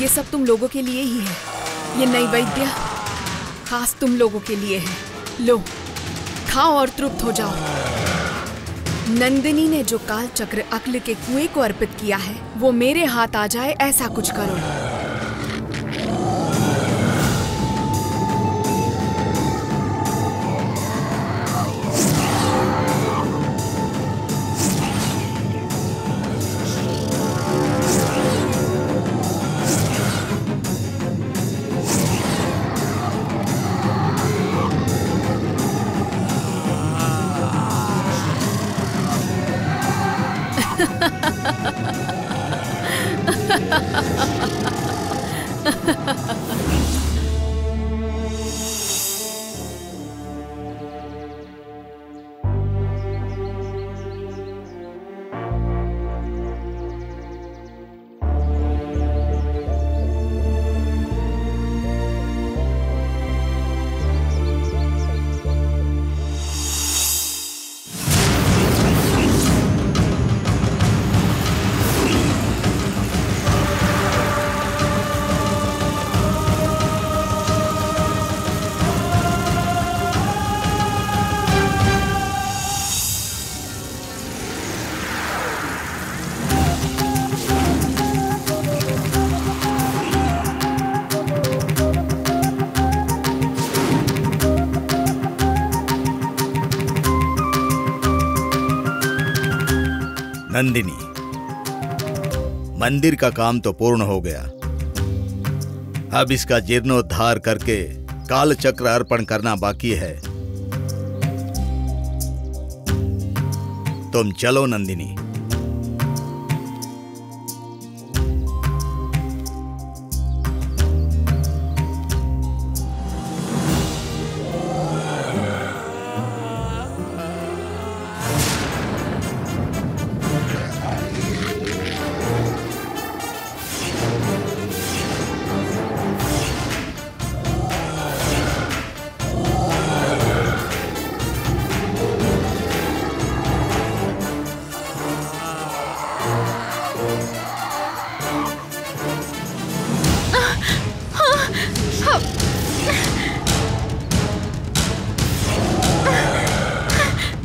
ये सब तुम लोगों के लिए ही है। ये नैवेद्य खास तुम लोगों के लिए है। लो, खाओ और तृप्त हो जाओ। नंदिनी ने जो काल चक्र अक्ल के कुएं को अर्पित किया है, वो मेरे हाथ आ जाए ऐसा कुछ करो। नंदिनी, मंदिर का काम तो पूर्ण हो गया। अब इसका जीर्णोद्धार करके काल चक्र अर्पण करना बाकी है। तुम चलो नंदिनी।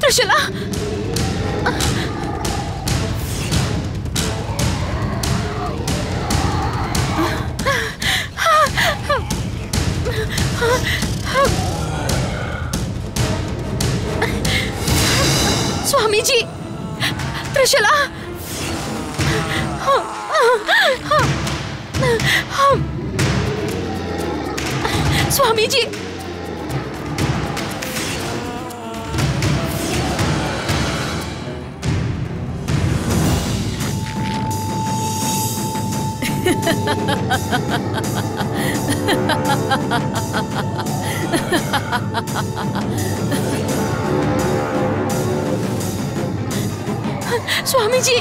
त्रिशला, स्वामी जी, त्रिशला, स्वामी जी। स्वामी जी,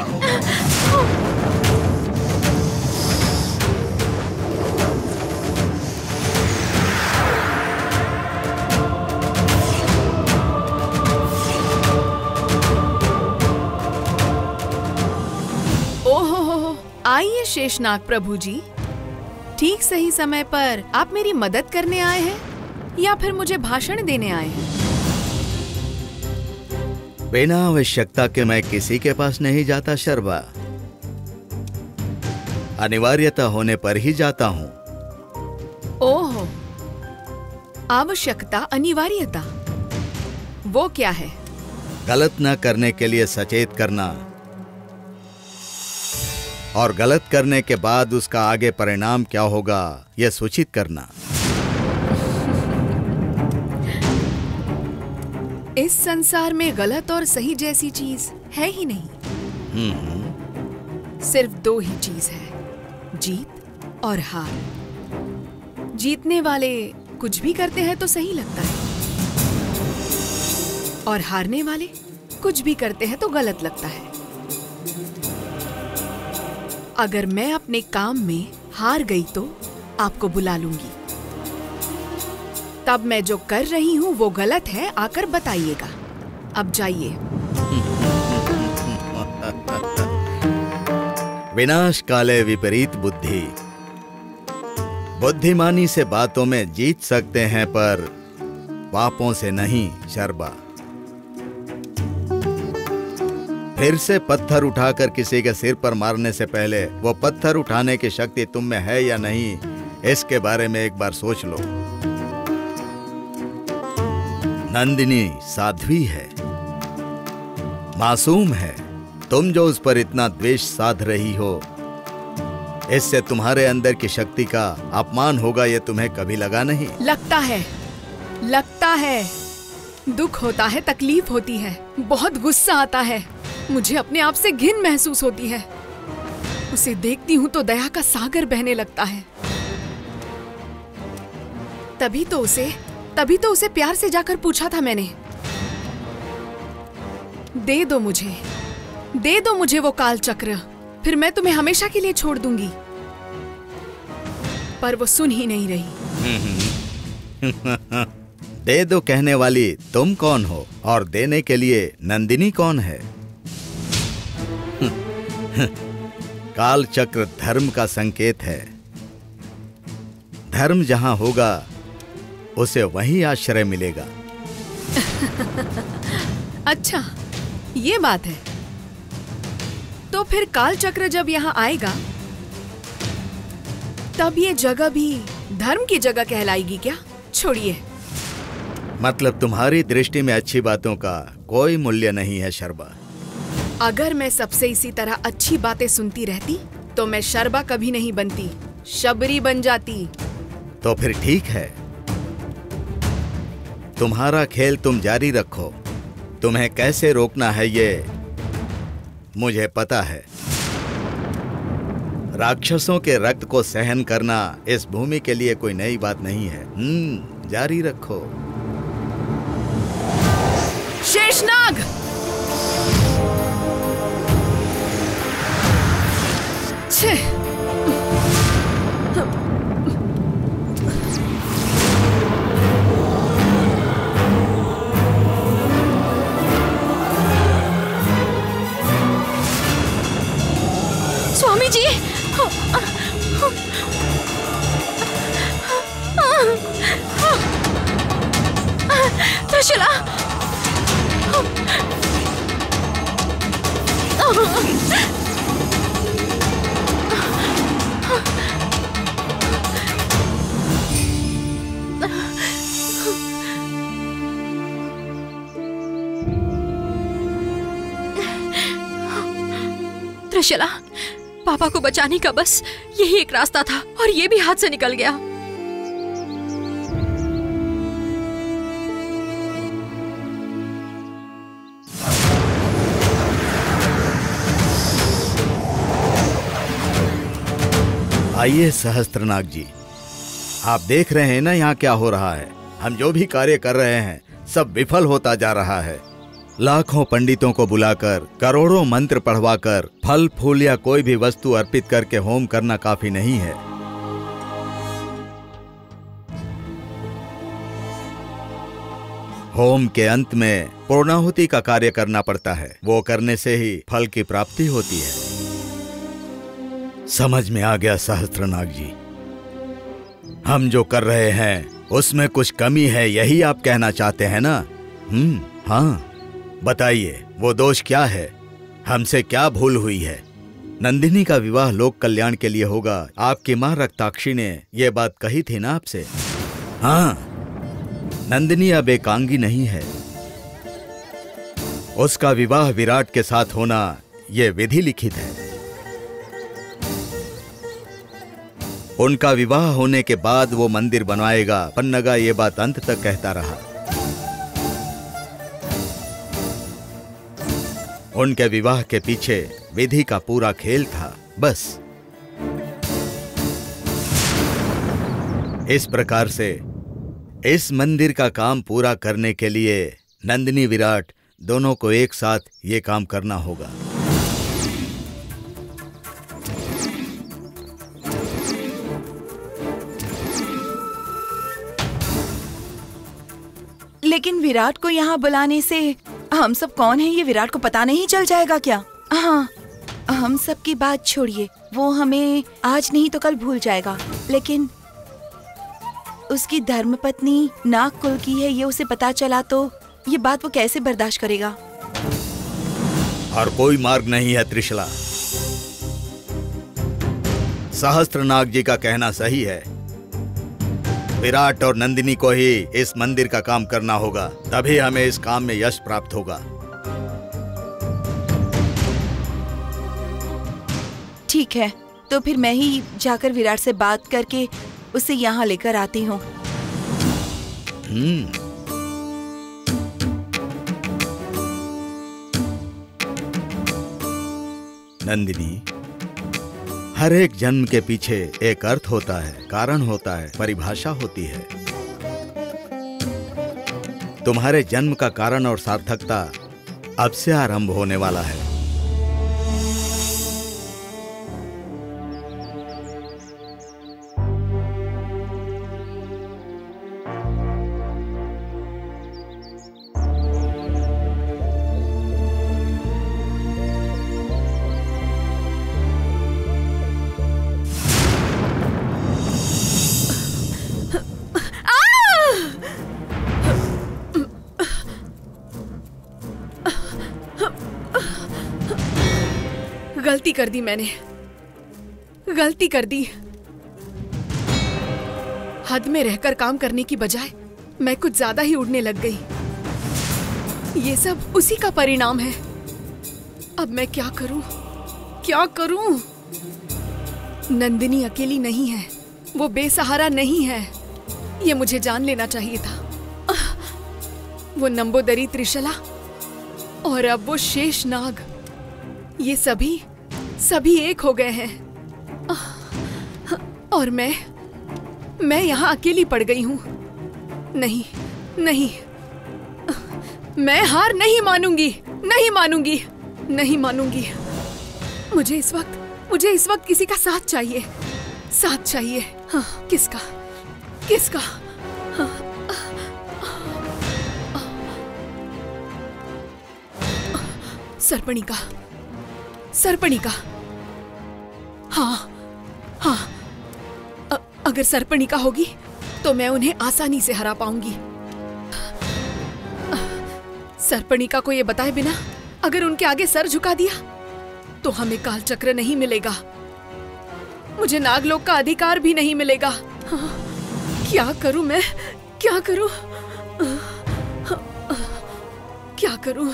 ओहो, आइए शेषनाग प्रभु जी। ठीक सही समय पर आप मेरी मदद करने आए हैं या फिर मुझे भाषण देने आए हैं? बिना आवश्यकता के मैं किसी के पास नहीं जाता शर्वा। अनिवार्यता होने पर ही जाता हूँ। ओहो, आवश्यकता, अनिवार्यता, वो क्या है? गलत न करने के लिए सचेत करना और गलत करने के बाद उसका आगे परिणाम क्या होगा यह सूचित करना। इस संसार में गलत और सही जैसी चीज है ही नहीं। सिर्फ दो ही चीज है, जीत और हार। जीतने वाले कुछ भी करते हैं तो सही लगता है और हारने वाले कुछ भी करते हैं तो गलत लगता है। अगर मैं अपने काम में हार गई तो आपको बुला लूंगी। तब मैं जो कर रही हूँ वो गलत है, आकर बताइएगा। अब जाइए। विनाश काले विपरीत बुद्धि, बुद्धिमानी से बातों में जीत सकते हैं पर पापों से नहीं शर्बा। फिर से पत्थर उठाकर किसी के सिर पर मारने से पहले वो पत्थर उठाने की शक्ति तुम में है या नहीं, इसके बारे में एक बार सोच लो। नंदिनी साध्वी है, मासूम है। तुम जो उस पर इतना द्वेष साध रही हो, इससे तुम्हारे अंदर की शक्ति का अपमान होगा, ये तुम्हें कभी लगा नहीं? लगता है। दुख होता है, तकलीफ होती है, बहुत गुस्सा आता है, मुझे अपने आप से घिन महसूस होती है। उसे देखती हूँ तो दया का सागर बहने लगता है। तभी तो उसे प्यार से जाकर पूछा था मैंने, दे दो मुझे वो काल चक्र, फिर मैं तुम्हें हमेशा के लिए छोड़ दूंगी। पर वो सुन ही नहीं रही। दे दो कहने वाली तुम कौन हो और देने के लिए नंदिनी कौन है? काल चक्र धर्म का संकेत है। धर्म जहां होगा उसे वहीं आश्रय मिलेगा। अच्छा, ये बात है। तो फिर काल चक्र जब यहाँ आएगा तब ये जगह भी धर्म की जगह कहलाएगी क्या? छोड़िए। मतलब तुम्हारी दृष्टि में अच्छी बातों का कोई मूल्य नहीं है शर्बा। अगर मैं सबसे इसी तरह अच्छी बातें सुनती रहती तो मैं शर्बा कभी नहीं बनती, शबरी बन जाती। तो फिर ठीक है, तुम्हारा खेल तुम जारी रखो। तुम्हें कैसे रोकना है ये मुझे पता है। राक्षसों के रक्त को सहन करना इस भूमि के लिए कोई नई बात नहीं है। जारी रखो। शेषनाग! स्वामी जी, त्रिशूला, त्रिशूला, पापा को बचाने का बस यही एक रास्ता था और ये भी हाथ से निकल गया। आइए सहस्त्रनाग जी, आप देख रहे हैं ना यहाँ क्या हो रहा है। हम जो भी कार्य कर रहे हैं सब विफल होता जा रहा है। लाखों पंडितों को बुलाकर, करोड़ों मंत्र पढ़वाकर, फल फूल या कोई भी वस्तु अर्पित करके होम करना काफी नहीं है। होम के अंत में पूर्णाहुति का कार्य करना पड़ता है। वो करने से ही फल की प्राप्ति होती है। समझ में आ गया सहस्त्रनाग जी। हम जो कर रहे हैं उसमें कुछ कमी है, यही आप कहना चाहते हैं ना? हाँ, बताइए वो दोष क्या है? हमसे क्या भूल हुई है? नंदिनी का विवाह लोक कल्याण के लिए होगा। आपकी मां रक्ताक्षी ने ये बात कही थी ना आपसे? हाँ, नंदिनी अब एकांगी नहीं है। उसका विवाह विराट के साथ होना ये विधि लिखित है। उनका विवाह होने के बाद वो मंदिर बनवाएगा। पन्नगा ये बात अंत तक कहता रहा। उनके विवाह के पीछे विधि का पूरा खेल था, बस। इस प्रकार से इस मंदिर का काम पूरा करने के लिए नंदिनी विराट दोनों को एक साथ ये काम करना होगा। लेकिन विराट को यहाँ बुलाने से हम सब कौन हैं ये विराट को पता नहीं चल जाएगा क्या? हाँ, हम सब की बात छोड़िए, वो हमें आज नहीं तो कल भूल जाएगा। लेकिन उसकी धर्मपत्नी नाग कुल की है ये उसे पता चला तो ये बात वो कैसे बर्दाश्त करेगा? और कोई मार्ग नहीं है त्रिशला। सहस्त्रनाग जी का कहना सही है। विराट और नंदिनी को ही इस मंदिर का काम करना होगा, तभी हमें इस काम में यश प्राप्त होगा। ठीक है, तो फिर मैं ही जाकर विराट से बात करके उसे यहाँ लेकर आती हूँ। नंदिनी, हर एक जन्म के पीछे एक अर्थ होता है, कारण होता है, परिभाषा होती है। तुम्हारे जन्म का कारण और सार्थकता अब से आरंभ होने वाला है। गलती कर दी मैंने, गलती कर दी। हद में रहकर काम करने की बजाय मैं कुछ ज्यादा ही उड़ने लग गई। ये सब उसी का परिणाम है। अब मैं क्या करूं? क्या करूं? नंदिनी अकेली नहीं है, वो बेसहारा नहीं है, ये मुझे जान लेना चाहिए था। वो नंबोदरी त्रिशला और अब वो शेषनाग, ये सभी एक हो गए हैं। और मैं यहाँ अकेली पड़ गई हूँ। नहीं नहीं, मैं हार नहीं मानूंगी, नहीं मानूंगी, नहीं मानूंगी। मुझे इस वक्त किसी का साथ चाहिए, साथ चाहिए। हाँ, किसका? किसका? हाँ, सर्पणिका, सर्पणिका। हाँ हाँ, अगर सर्पणिका होगी तो मैं उन्हें आसानी से हरा पाऊंगी। सर्पणिका को ये बताए बिना अगर उनके आगे सर झुका दिया तो हमें काल चक्र नहीं मिलेगा, मुझे नागलोक का अधिकार भी नहीं मिलेगा। हाँ, क्या करूं मैं? क्या करूं? क्या करूं?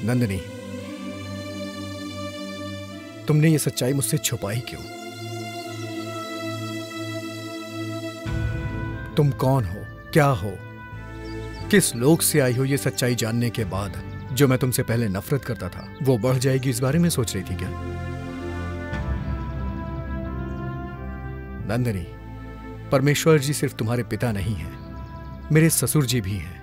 नंदिनी, तुमने ये सच्चाई मुझसे छुपाई क्यों? तुम कौन हो, क्या हो, किस लोक से आई हो? ये सच्चाई जानने के बाद जो मैं तुमसे पहले नफरत करता था वो बढ़ जाएगी, इस बारे में सोच रही थी क्या? नंदिनी, परमेश्वर जी सिर्फ तुम्हारे पिता नहीं हैं, मेरे ससुर जी भी हैं।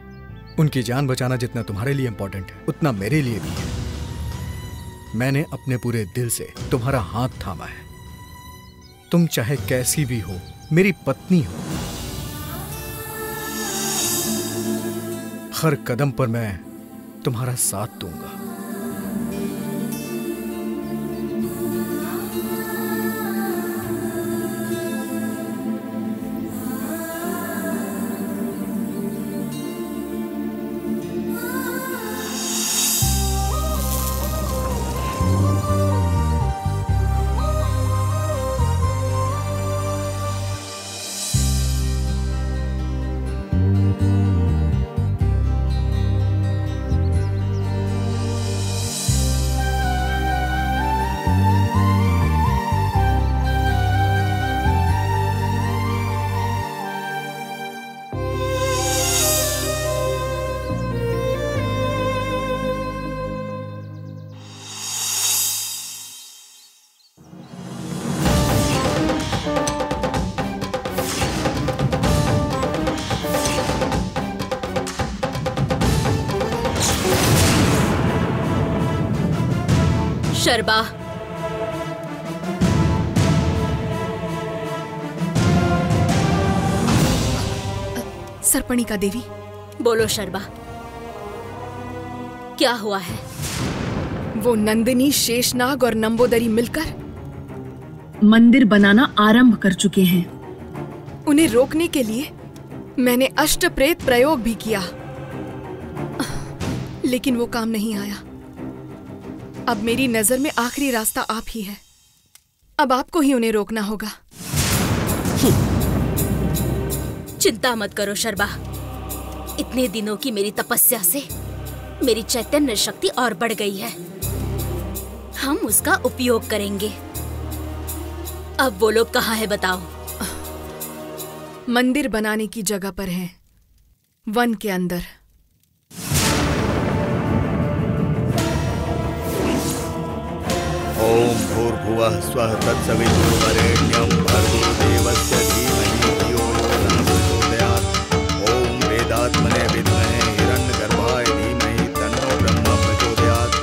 उनकी जान बचाना जितना तुम्हारे लिए इंपॉर्टेंट है उतना मेरे लिए भी है। मैंने अपने पूरे दिल से तुम्हारा हाथ थामा है। तुम चाहे कैसी भी हो, मेरी पत्नी हो। हर कदम पर मैं तुम्हारा साथ दूंगा। शर्बा, सर्पणिका देवी, बोलो शर्बा, क्या हुआ है? वो नंदिनी, शेषनाग और नंबोदरी मिलकर मंदिर बनाना आरंभ कर चुके हैं। उन्हें रोकने के लिए मैंने अष्टप्रेत प्रयोग भी किया, लेकिन वो काम नहीं आया। अब मेरी नजर में आखिरी रास्ता आप ही है। अब आपको ही उन्हें रोकना होगा। चिंता मत करो शर्बा, इतने दिनों की मेरी तपस्या से मेरी चैतन्य शक्ति और बढ़ गई है। हम उसका उपयोग करेंगे। अब वो लोग कहाँ है बताओ? मंदिर बनाने की जगह पर हैं, वन के अंदर। ओम भूर्भुवः स्वः तत्सवितुर्वरेण्यं भर्गो देवस्य धीमहि धियो यो नः प्रचोदयात्। ओम वेदात्मने विद्महे हिरण्यगर्भाय धीमहि तन्नो ब्रह्म प्रचोदयात्।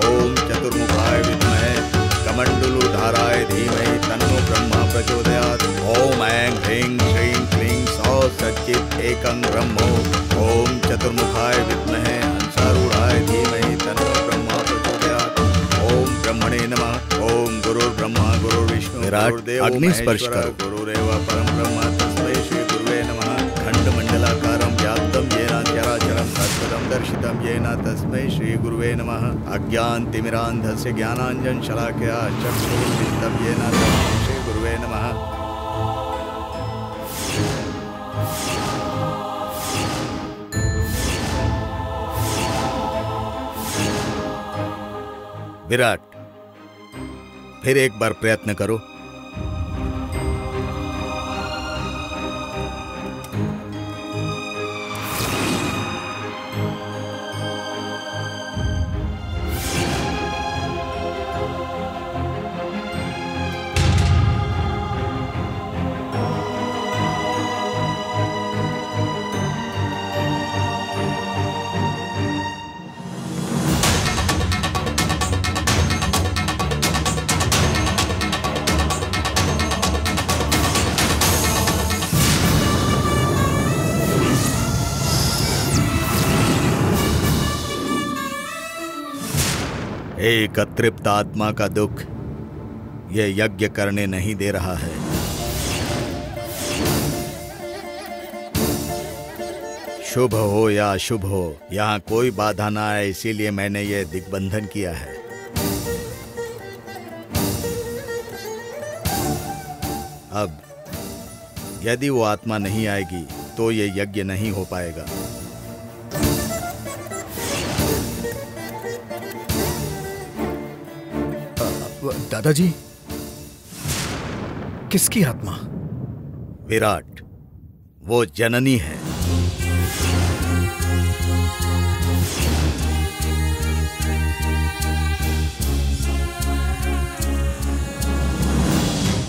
ओम चतुर्मुखाय विद्महे कमण्डलुधाराय धीमहि तन्नो ब्रह्म प्रचोदयात्। ओम ऐं ह्रीं श्रीं क्लीं सौः सच्चित् एकं ब्रह्मो। ओम चतुर्मुखाय विद्महे हंसारूढ़ाय धीमहि तन्नो ब्रह्म प्रचोदयात्। ओम ब्रह्मणे नमः। ओम गुरुर्ब्रह्मा गुरुर्विष्णु गुरुर्देवो अग्नि स्पर्श महेश्वरः करो। गुरुरेव परम ब्रह्म तस्मै श्री गुरुवे नमः। खण्डमण्डलाकारं व्याप्तं येन चराचरं तत्पदं दर्शितं येन तस्मै श्री गुरुवे नमः। अज्ञानतिमिरान्धस्य ज्ञानाञ्जनशलाकया चक्षुरुन्मिलितं येन तस्मै श्री गुरुवे नमः। विराट, फिर एक बार प्रयत्न करो। एक अतृप्त आत्मा का दुख ये यज्ञ करने नहीं दे रहा है। शुभ हो या अशुभ हो, यहाँ कोई बाधा ना आए, इसीलिए मैंने ये दिग्बंधन किया है। अब यदि वो आत्मा नहीं आएगी तो ये यज्ञ नहीं हो पाएगा। दादाजी, किसकी आत्मा? विराट, वो जननी है।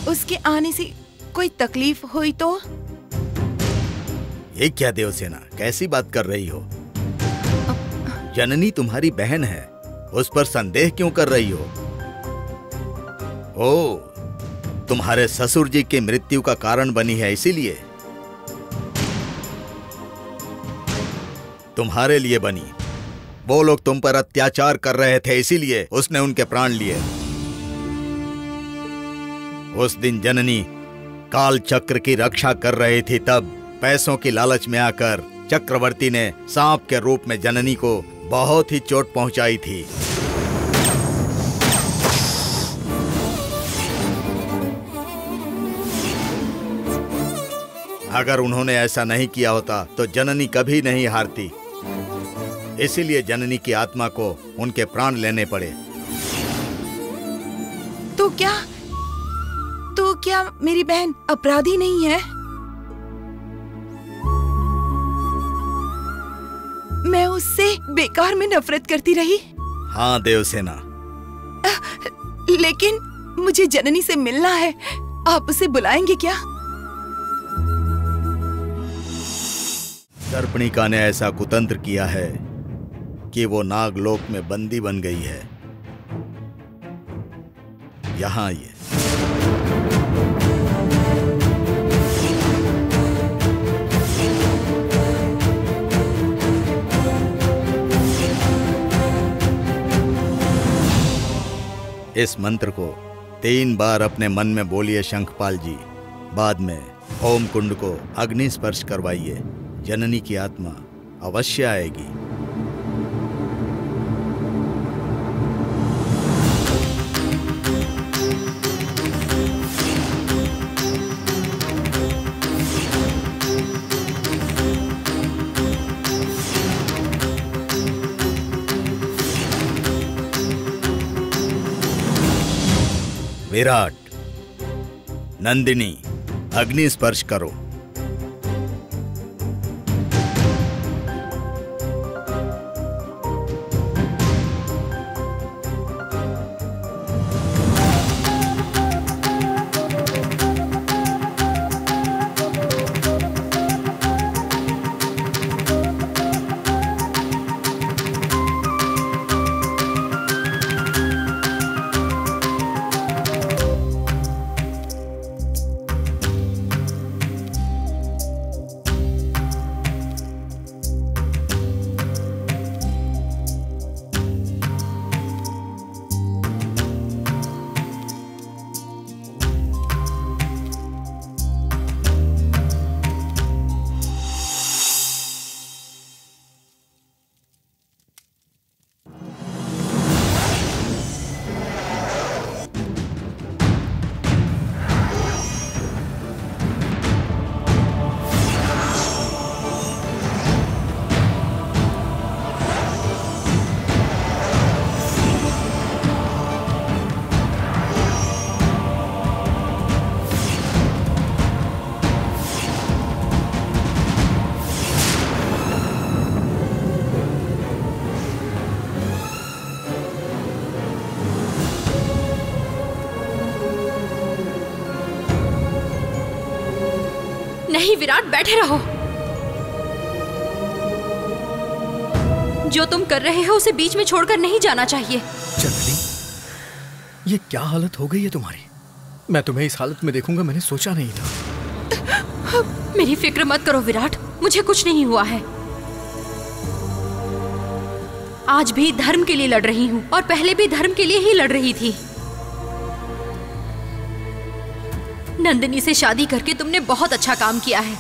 उसके आने से कोई तकलीफ हुई तो? ये क्या देवसेना, कैसी बात कर रही हो? जननी तुम्हारी बहन है, उस पर संदेह क्यों कर रही हो? ओ, तुम्हारे ससुर जी की मृत्यु का कारण बनी है, इसीलिए? तुम्हारे लिए बनी। वो लोग तुम पर अत्याचार कर रहे थे, इसीलिए उसने उनके प्राण लिए। उस दिन जननी काल चक्र की रक्षा कर रही थी, तब पैसों की लालच में आकर चक्रवर्ती ने सांप के रूप में जननी को बहुत ही चोट पहुंचाई थी। अगर उन्होंने ऐसा नहीं किया होता तो जननी कभी नहीं हारती। इसीलिए जननी की आत्मा को उनके प्राण लेने पड़े। तो क्या मेरी बहन अपराधी नहीं है? मैं उससे बेकार में नफरत करती रही। हाँ देवसेना, लेकिन मुझे जननी से मिलना है। आप उसे बुलाएंगे क्या? सर्पणिका ने ऐसा कुतंत्र किया है कि वो नागलोक में बंदी बन गई है। यहाँ आइए। इस मंत्र को 3 बार अपने मन में बोलिए शंखपाल जी। बाद में होम कुंड को अग्नि स्पर्श करवाइए। जननी की आत्मा अवश्य आएगी। विराट, नंदिनी, अग्नि स्पर्श करो। नहीं विराट, बैठे रहो। जो तुम कर रहे हो उसे बीच में छोड़कर नहीं जाना चाहिए। जननी, ये क्या हालत हो गई है तुम्हारी? मैं तुम्हें इस हालत में देखूंगा मैंने सोचा नहीं था। मेरी फिक्र मत करो विराट, मुझे कुछ नहीं हुआ है। आज भी धर्म के लिए लड़ रही हूँ और पहले भी धर्म के लिए ही लड़ रही थी। नंदिनी से शादी करके तुमने बहुत अच्छा काम किया है।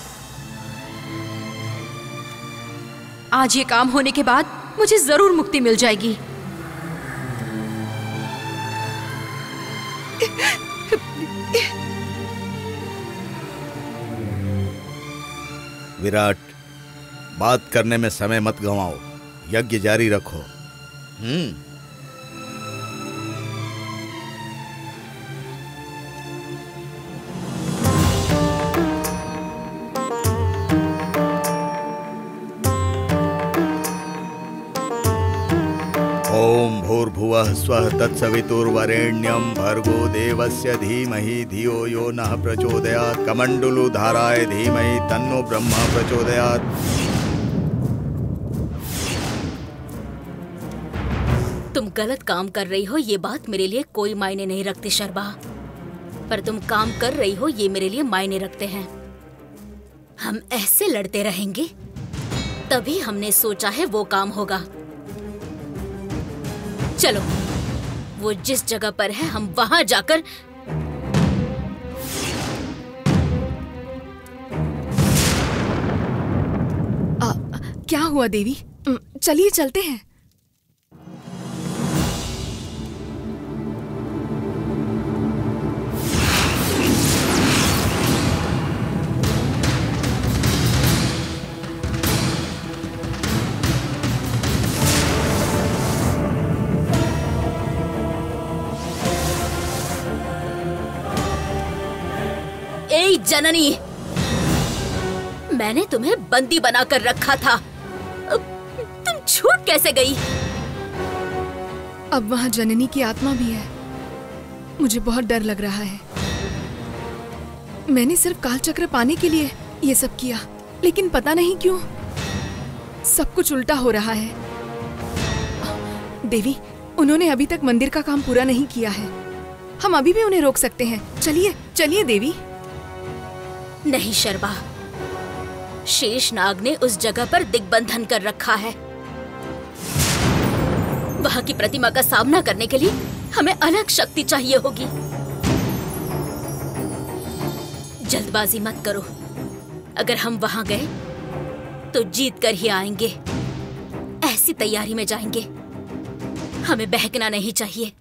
आज ये काम होने के बाद मुझे जरूर मुक्ति मिल जाएगी। विराट, बात करने में समय मत गंवाओ, यज्ञ जारी रखो। ओम भूर्भुवः स्वः तत्सवितुर्वरेण्यं भर्गो देवस्य धीमहि धियो यो नः प्रचोदयात्। कमंडलु धाराय धीमहि तन्नो ब्रह्मा प्रचोदयात्। तुम गलत काम कर रही हो ये बात मेरे लिए कोई मायने नहीं रखती शर्बा, पर तुम काम कर रही हो ये मेरे लिए मायने रखते हैं। हम ऐसे लड़ते रहेंगे तभी हमने सोचा है वो काम होगा। चलो, वो जिस जगह पर है हम वहां जाकर क्या हुआ देवी? चलिए चलते हैं। जननी, मैंने तुम्हें बंदी बनाकर रखा था, तुम छूट कैसे गई? अब वहां जननी की आत्मा भी है। मुझे बहुत डर लग रहा है। मैंने सिर्फ कालचक्र पाने के लिए ये सब किया, लेकिन पता नहीं क्यों सब कुछ उल्टा हो रहा है। देवी, उन्होंने अभी तक मंदिर का काम पूरा नहीं किया है। हम अभी भी उन्हें रोक सकते हैं। चलिए चलिए देवी। नहीं शर्बा, शेष नाग ने उस जगह पर दिग्बंधन कर रखा है। वहां की प्रतिमा का सामना करने के लिए हमें अलग शक्ति चाहिए होगी। जल्दबाजी मत करो। अगर हम वहां गए तो जीत कर ही आएंगे। ऐसी तैयारी में जाएंगे, हमें बहकना नहीं चाहिए।